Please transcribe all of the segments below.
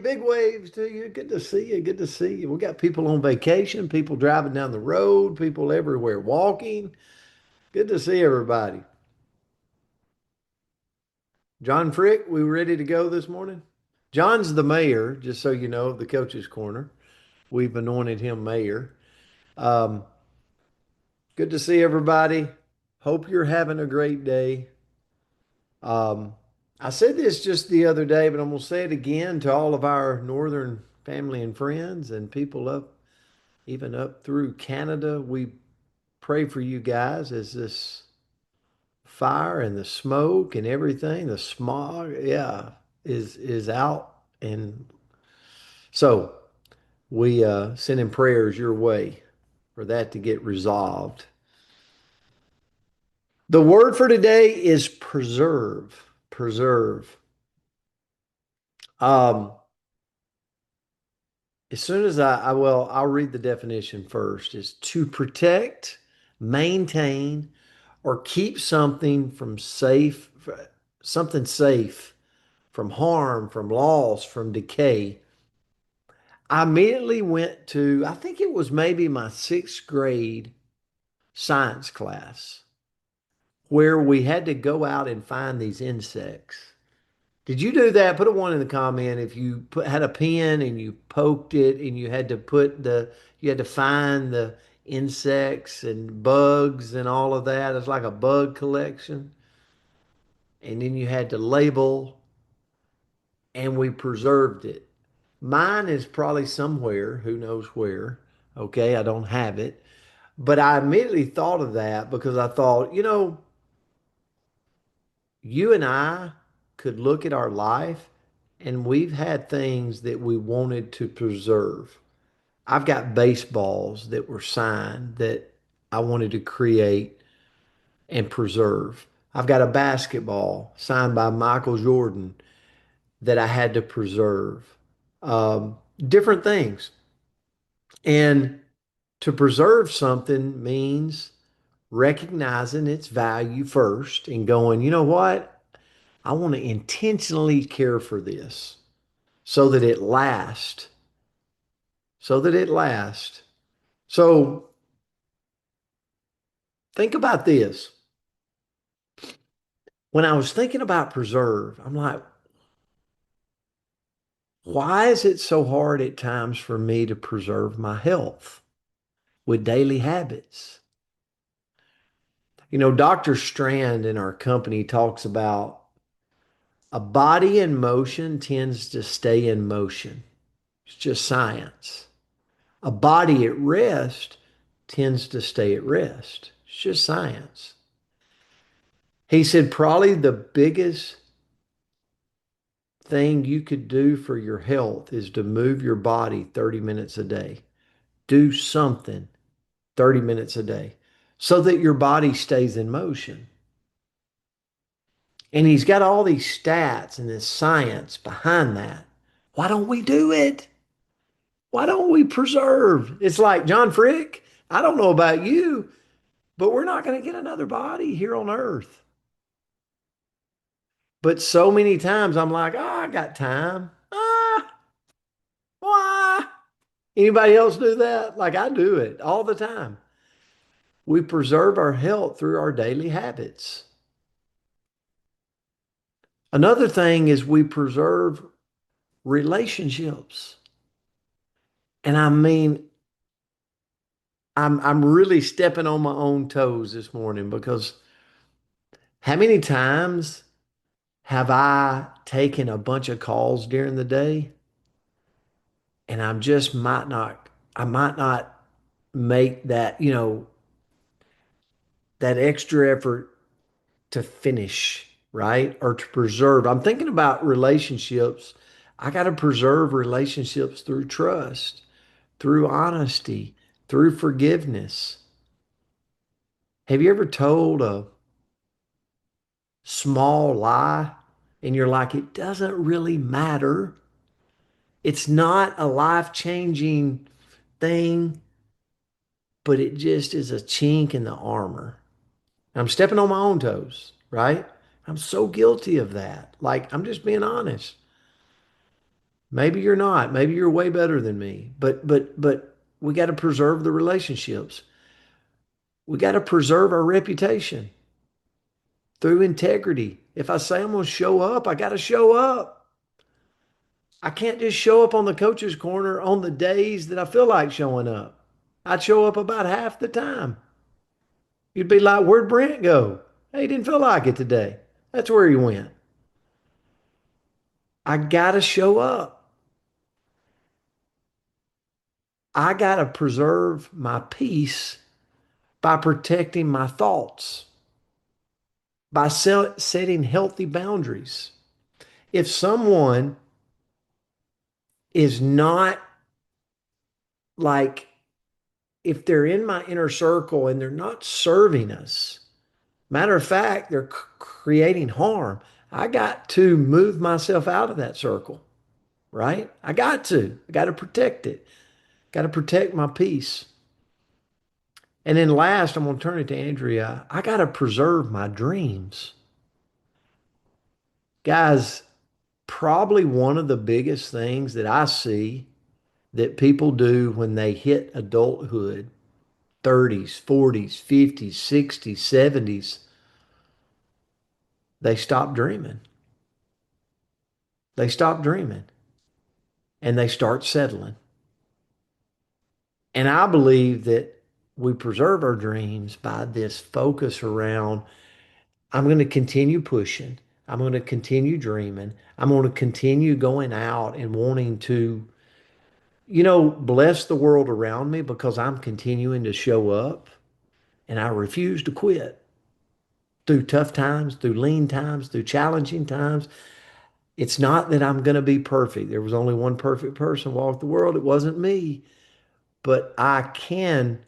big waves to you. Good to see you. Good to see you. We got people on vacation, people driving down the road, people everywhere walking. Good to see everybody. John Frick, we ready to go this morning? John's the mayor, just so you know, of the coach's corner. We've anointed him mayor. Um, Good to see everybody. Hope you're having a great day. Um, I said this just the other day, but I'm going to say it again to all of our northern family and friends and people up, even up through Canada. We pray for you guys as this fire and the smoke and everything, the smog, yeah, is out. And so we send in prayers your way for that to get resolved. The word for today is preserve. Preserve. Um, as soon as I'll read the definition first, is to protect, maintain, or keep something safe from harm, from loss, from decay. I immediately went to, I think it was maybe my sixth grade science class, where we had to go out and find these insects. Did you do that? Put a one in the comment if you had a pen and you poked it and you had to find the insects and bugs and all of that. It's like a bug collection. And then you had to label and we preserved it. Mine is probably somewhere, who knows where. Okay, I don't have it. But I immediately thought of that because I thought, you and I could look at our life and we've had things that we wanted to preserve. I've got baseballs that were signed that I wanted to create and preserve. I've got a basketball signed by Michael Jordan that I had to preserve. Different things. And to preserve something means recognizing its value first and going, you know what? I want to intentionally care for this so that it lasts, so that it lasts. So think about this. When I was thinking about preserve, I'm like, why is it so hard at times for me to preserve my health with daily habits? Dr. Strand in our company talks about a body in motion tends to stay in motion. It's just science. A body at rest tends to stay at rest. It's just science. He said probably the biggest thing you could do for your health is to move your body 30 minutes a day. Do something 30 minutes a day so that your body stays in motion. And he's got all these stats and this science behind that. Why don't we do it? Why don't we preserve? It's like John Frick. I don't know about you, but we're not going to get another body here on earth. But so many times I'm like, oh, I got time. Why? Anybody else do that? Like I do it all the time. We preserve our health through our daily habits. Another thing is we preserve relationships. And I mean, I'm really stepping on my own toes this morning because how many times have I taken a bunch of calls during the day and I might not make that, that extra effort to finish, right? Or to preserve. I'm thinking about relationships. I got to preserve relationships through trust, through honesty, through forgiveness. Have you ever told a small lie and you're like, it doesn't really matter? It's not a life-changing thing, but it just is a chink in the armor. I'm stepping on my own toes, right? I'm so guilty of that. Like, I'm just being honest. Maybe you're not. Maybe you're way better than me. But we got to preserve the relationships. We got to preserve our reputation through integrity. If I say I'm going to show up, I got to show up. I can't just show up on the coach's corner on the days that I feel like showing up. I'd show up about half the time. You'd be like, where'd Brent go? Hey, he didn't feel like it today. That's where he went. I got to show up. I got to preserve my peace by protecting my thoughts, by setting healthy boundaries. If someone is not like, if they're in my inner circle and they're not serving us, matter of fact, they're creating harm, I got to move myself out of that circle, right? I got to. I got to protect it. Got to protect my peace. And then last, I'm going to turn it to Andrea. I got to preserve my dreams. Guys, probably one of the biggest things that I see that people do when they hit adulthood, 30s, 40s, 50s, 60s, 70s, they stop dreaming. They stop dreaming and they start settling. And I believe that we preserve our dreams by this focus around I'm going to continue pushing. I'm going to continue dreaming. I'm going to continue going out and wanting to, bless the world around me because I'm continuing to show up and I refuse to quit through tough times, through lean times, through challenging times. It's not that I'm going to be perfect. There was only one perfect person walked the world. It wasn't me, but I can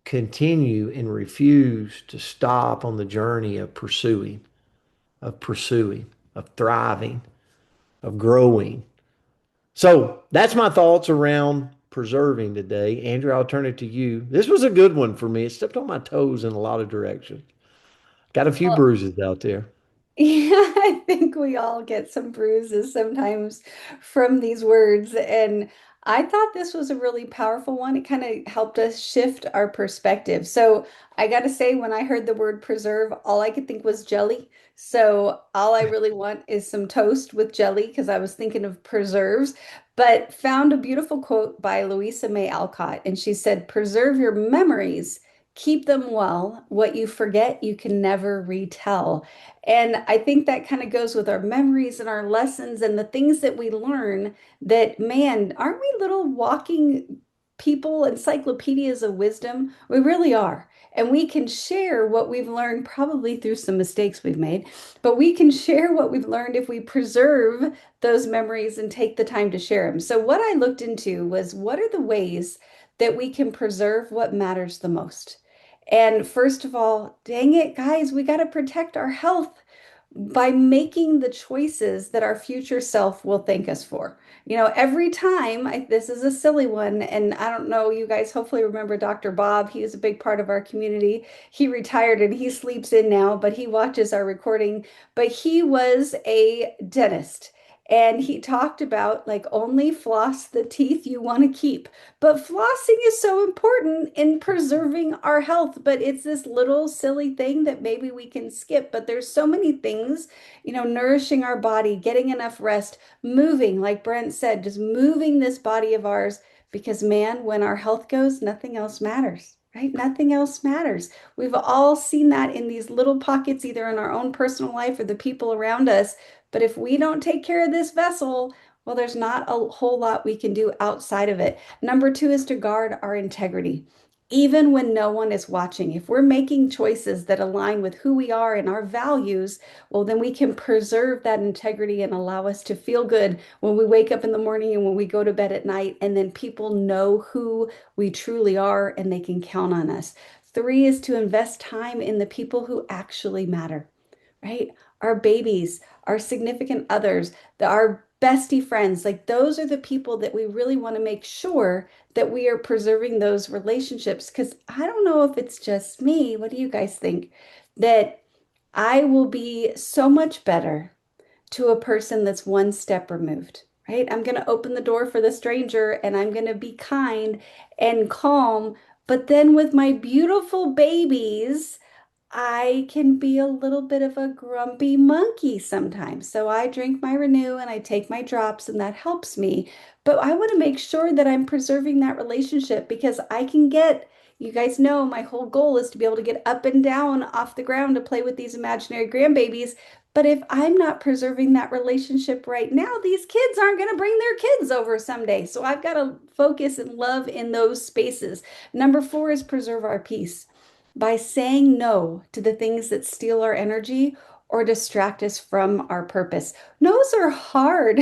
continue and refuse to stop on the journey of pursuing, of thriving, of growing. So that's my thoughts around preserving today. Andrew, I'll turn it to you. This was a good one for me. It stepped on my toes in a lot of directions. Got a few Well, bruises out there. yeah, I think we all get some bruises sometimes from these words. And I thought this was a really powerful one. It kind of helped us shift our perspective. So I got to say, when I heard the word preserve, all I could think was jelly. So all I really want is some toast with jelly because I was thinking of preserves, but found a beautiful quote by Louisa May Alcott. And she said, preserve your memories. Keep them well. What you forget, you can never retell. And I think that kind of goes with our memories and our lessons and the things that we learn that, man, aren't we little walking people, encyclopedias of wisdom? We really are. And we can share what we've learned probably through some mistakes we've made, but we can share what we've learned if we preserve those memories and take the time to share them. So, what I looked into was what are the ways that we can preserve what matters the most? And first of all, dang it, guys, we got to protect our health by making the choices that our future self will thank us for. Every time, this is a silly one, and I don't know, you guys hopefully remember Dr. Bob. He is a big part of our community. He retired and he sleeps in now, but he watches our recording. But he was a dentist. And he talked about like only floss the teeth you want to keep. But flossing is so important in preserving our health, but it's this little silly thing that maybe we can skip. But there's so many things, nourishing our body, getting enough rest, moving, like Brent said, just moving this body of ours. Because, man, when our health goes, nothing else matters, right? Nothing else matters. We've all seen that in these little pockets, either in our own personal life or the people around us. But if we don't take care of this vessel, well, there's not a whole lot we can do outside of it. Number two is to guard our integrity. Even when no one is watching, if we're making choices that align with who we are and our values, well, then we can preserve that integrity and allow us to feel good when we wake up in the morning and when we go to bed at night. And then people know who we truly are and they can count on us. Three is to invest time in the people who actually matter, right? Our babies, our significant others, our bestie friends, like those are the people that we really want to make sure that we are preserving those relationships. Because I don't know if it's just me. What do you guys think? That I will be so much better to a person that's one step removed. right? I'm going to open the door for the stranger and I'm going to be kind and calm. But then with my beautiful babies, I can be a little bit of a grumpy monkey sometimes. So I drink my Renew and I take my drops, and that helps me. But I want to make sure that I'm preserving that relationship because I can get, you guys know, my whole goal is to be able to get up and down off the ground to play with these imaginary grandbabies. But if I'm not preserving that relationship right now, these kids aren't going to bring their kids over someday. So I've got to focus and love in those spaces. Number four is preserve our peace by saying no to the things that steal our energy or distract us from our purpose. No's are hard.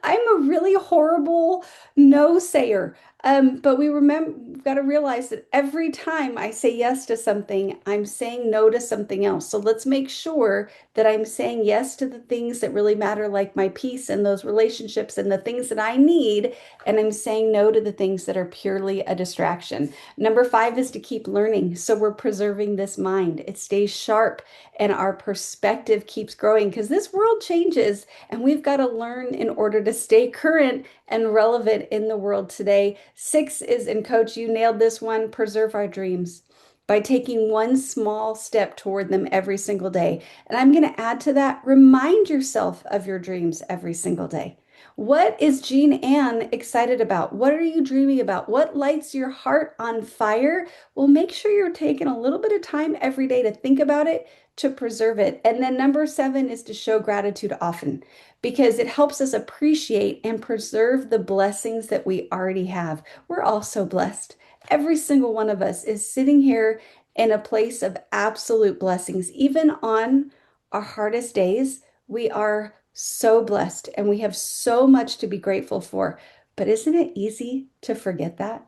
I'm a really horrible no sayer. But we've got to realize that every time I say yes to something, I'm saying no to something else. So let's make sure that I'm saying yes to the things that really matter, like my peace and those relationships and the things that I need. And I'm saying no to the things that are purely a distraction. Number five is to keep learning. So we're preserving this mind. It stays sharp and our perspective keeps growing because this world changes and we've got to learn in order to stay current and relevant in the world today. Six is, and coach, you nailed this one, preserve our dreams by taking one small step toward them every single day. And I'm going to add to that, remind yourself of your dreams every single day. What is Jean Ann excited about? What are you dreaming about? What lights your heart on fire? Well, make sure you're taking a little bit of time every day to think about it, to preserve it. And then number seven is to show gratitude often because it helps us appreciate and preserve the blessings that we already have. We're all so blessed. Every single one of us is sitting here in a place of absolute blessings. Even on our hardest days, we are so blessed and we have so much to be grateful for. But isn't it easy to forget that?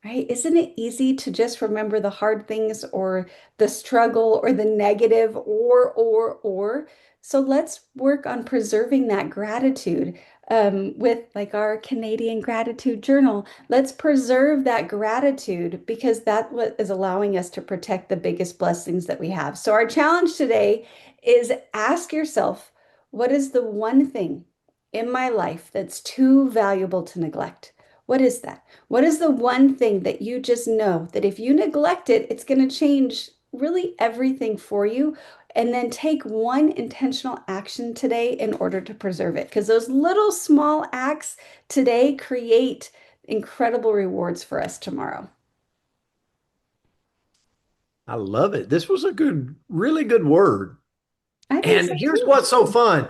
Right? Isn't it easy to just remember the hard things or the struggle or the negative or? So let's work on preserving that gratitude with like our Canadian gratitude journal. Let's preserve that gratitude because that's what is allowing us to protect the biggest blessings that we have. So our challenge today is ask yourself, what is the one thing in my life that's too valuable to neglect? What is that? What is the one thing that you just know that if you neglect it, it's going to change really everything for you? And then take one intentional action today in order to preserve it. Because those little small acts today create incredible rewards for us tomorrow. I love it. This was a good, really good word. I think And so here's too. what's so fun.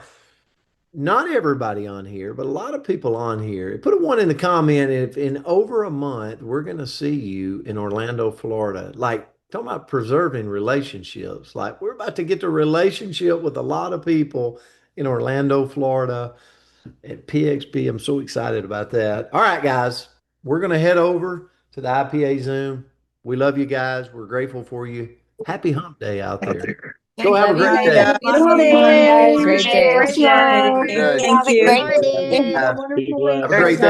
Not everybody on here, but a lot of people on here. Put a one in the comment if in over a month we're going to see you in Orlando, Florida. Like, talking about preserving relationships. Like, we're about to get to relationship with a lot of people in Orlando, Florida at PXP. I'm so excited about that. All right, guys, we're going to head over to the IPA Zoom. We love you guys. We're grateful for you. Happy hump day out there. Go have a Love you great Bye, guys. day. Have a guys. beautiful Beautiful day. day. Great day. Love Great y'all. day. Good. Thank Have a you. great Have day. a great day.